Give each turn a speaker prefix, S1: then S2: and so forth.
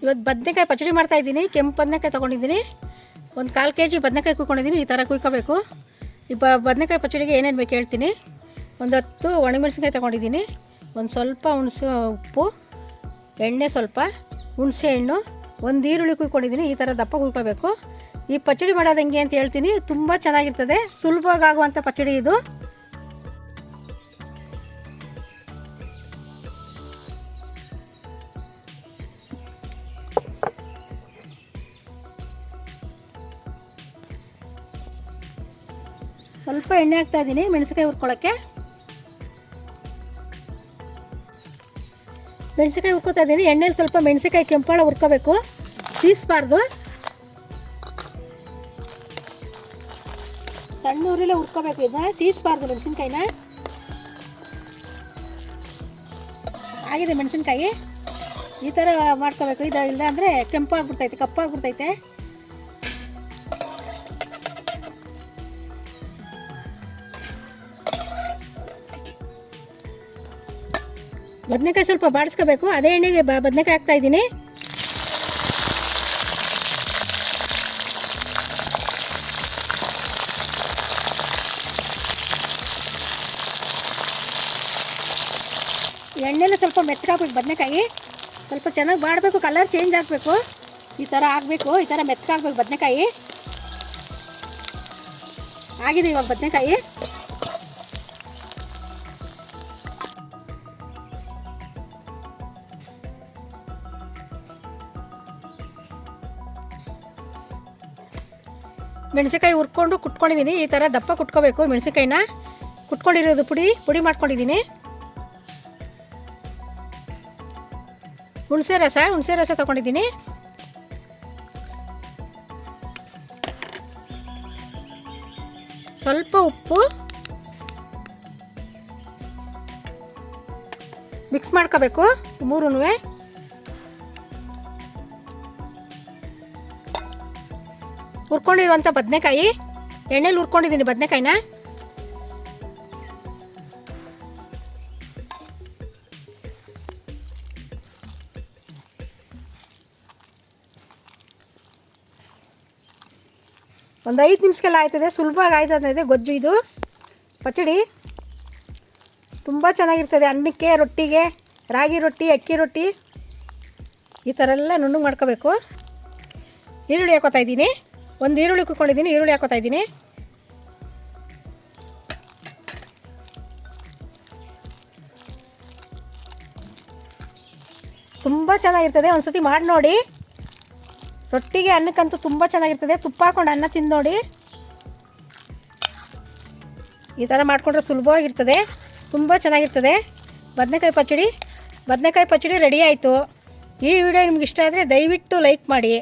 S1: ಇವತ್ತು ಬದನೆಕಾಯಿ ಪಚಡಿ ಮಾಡ್ತಾಯಿದ್ದೀನಿ. ಕೆಂಪು ಬದನೆಕಾಯಿ ತೊಗೊಂಡಿದ್ದೀನಿ. ಒಂದು 1/4 kg ಬದನೆಕಾಯಿ ಕುಯ್ಕೊಂಡಿದ್ದೀನಿ. ಈ ಥರ ಕುಯ್ಕೋಬೇಕು. ಈ ಬದನೆಕಾಯಿ ಪಚಡಿಗೆ ಏನೇನು ಬೇಕು ಹೇಳ್ತೀನಿ. ಒಂದು 10 ಒಣಮೆಣಸಿನ್ಕಾಯಿ ತೊಗೊಂಡಿದ್ದೀನಿ. ಒಂದು ಸ್ವಲ್ಪ ಹುಣಸೆ ಉಪ್ಪು, ಎಣ್ಣೆ ಸ್ವಲ್ಪ, ಹುಣಸೆ ಹಣ್ಣು, ಒಂದು ಈರುಳ್ಳಿ ಕುಯ್ಕೊಂಡಿದ್ದೀನಿ. ಈ ಥರ ದಪ್ಪ ಕುಯ್ಕೋಬೇಕು. ಈ ಪಚಡಿ ಮಾಡೋದು ಹೆಂಗೆ ಅಂತ ಹೇಳ್ತೀನಿ. ತುಂಬ ಚೆನ್ನಾಗಿರ್ತದೆ, ಸುಲಭವಾಗಿ ಆಗುವಂಥ ಪಚಡಿ ಇದು. ಸ್ವಲ್ಪ ಎಣ್ಣೆ ಹಾಕ್ತಾಯಿದ್ದೀನಿ ಮೆಣಸಿನ್ಕಾಯಿ ಹುರ್ಕೊಳ್ಳೋಕ್ಕೆ. ಮೆಣಸಿನ್ಕಾಯಿ ಹುರ್ಕೋತಾ ಇದ್ದೀನಿ. ಎಣ್ಣೆಲಿ ಸ್ವಲ್ಪ ಮೆಣಸಿನ್ಕಾಯಿ ಕೆಂಪಾಳ ಹುರ್ಕೋಬೇಕು, ಸೀಸ್ಬಾರ್ದು. ಸಣ್ಣ ಉರಿಲೇ ಹುರ್ಕೋಬೇಕು, ಇದನ್ನ ಸೀಸ್ಬಾರ್ದು ಮೆಣಸಿನ್ಕಾಯಿನ. ಆಗಿದೆ ಮೆಣಸಿನ್ಕಾಯಿ, ಈ ಥರ ಮಾಡ್ಕೋಬೇಕು. ಇದು ಇಲ್ಲ ಅಂದರೆ ಕೆಂಪಾಗ್ಬಿಡ್ತೈತೆ, ಕಪ್ಪಾಗ್ಬಿಡ್ತೈತೆ. ಬದನೆಕಾಯಿ ಸ್ವಲ್ಪ ಬಾಡಿಸ್ಕೋಬೇಕು. ಅದೇ ಎಣ್ಣೆಗೆ ಬದನೆಕಾಯಿ ಹಾಕ್ತಾಯಿದ್ದೀನಿ. ಎಣ್ಣೆಲ್ಲ ಸ್ವಲ್ಪ ಮೆತ್ತಗಾಗಬೇಕು. ಬದನೆಕಾಯಿ ಸ್ವಲ್ಪ ಚೆನ್ನಾಗಿ ಬಾಡಬೇಕು, ಕಲರ್ ಚೇಂಜ್ ಆಗಬೇಕು. ಈ ಥರ ಆಗಬೇಕು, ಈ ಥರ ಮೆತ್ತಗಾಗಬೇಕು ಬದನೆಕಾಯಿ. ಆಗಿದೆ ಇವಾಗ ಬದನೆಕಾಯಿ. ಮೆಣಸಿನ್ಕಾಯಿ ಹುರ್ಕೊಂಡು ಕುಟ್ಕೊಂಡಿದ್ದೀನಿ. ಈ ಥರ ದಪ್ಪ ಕುಟ್ಕೋಬೇಕು. ಮೆಣಸಿನ್ಕಾಯಿನ ಕುಟ್ಕೊಂಡಿರೋದು ಪುಡಿ ಮಾಡ್ಕೊಂಡಿದ್ದೀನಿ. ಹುಣಸೆ ರಸ ತೊಗೊಂಡಿದ್ದೀನಿ. ಸ್ವಲ್ಪ ಉಪ್ಪು ಮಿಕ್ಸ್ ಮಾಡ್ಕೋಬೇಕು ಮೂರೂ. ಹುರ್ಕೊಂಡಿರುವಂಥ ಬದನೆಕಾಯಿ, ಎಣ್ಣೆಲಿ ಹುರ್ಕೊಂಡಿದ್ದೀನಿ ಬದನೆಕಾಯಿನ. ಒಂದು 5 ನಿಮಿಷಕ್ಕೆಲ್ಲ ಆಯ್ತದೆ, ಸುಲಭವಾಗಿ ಆಯ್ತದೆ ಗೊಜ್ಜು. ಇದು ಪಚಡಿ ತುಂಬ ಚೆನ್ನಾಗಿರ್ತದೆ. ಅನ್ನಕ್ಕೆ, ರೊಟ್ಟಿಗೆ, ರಾಗಿ ರೊಟ್ಟಿ, ಅಕ್ಕಿ ರೊಟ್ಟಿ, ಈ ಥರ ಎಲ್ಲ ನುಣ್ಣಗೆ ಮಾಡ್ಕೋಬೇಕು. ಈರುಳ್ಳಿ ಹಾಕೋತಾ ಇದ್ದೀನಿ. ಒಂದು ಈರುಳ್ಳಿ ಕುಯ್ಕೊಂಡಿದ್ದೀನಿ, ಈರುಳ್ಳಿ ಹಾಕೋತಾ ಇದ್ದೀನಿ. ತುಂಬ ಚೆನ್ನಾಗಿರ್ತದೆ, ಒಂದು ಸತಿ ಮಾಡಿ ನೋಡಿ. ರೊಟ್ಟಿಗೆ, ಅನ್ನಕ್ಕಂತೂ ತುಂಬ ಚೆನ್ನಾಗಿರ್ತದೆ. ತುಪ್ಪ ಹಾಕ್ಕೊಂಡು ಅನ್ನ ತಿಂದು ನೋಡಿ. ಈ ಥರ ಮಾಡಿಕೊಂಡ್ರೆ ಸುಲಭವಾಗಿರ್ತದೆ, ತುಂಬ ಚೆನ್ನಾಗಿರ್ತದೆ. ಬದನೆಕಾಯಿ ಪಚಡಿ ರೆಡಿ ಆಯಿತು. ಈ ವಿಡಿಯೋ ನಿಮ್ಗೆ ಇಷ್ಟ ಆದರೆ ದಯವಿಟ್ಟು ಲೈಕ್ ಮಾಡಿ.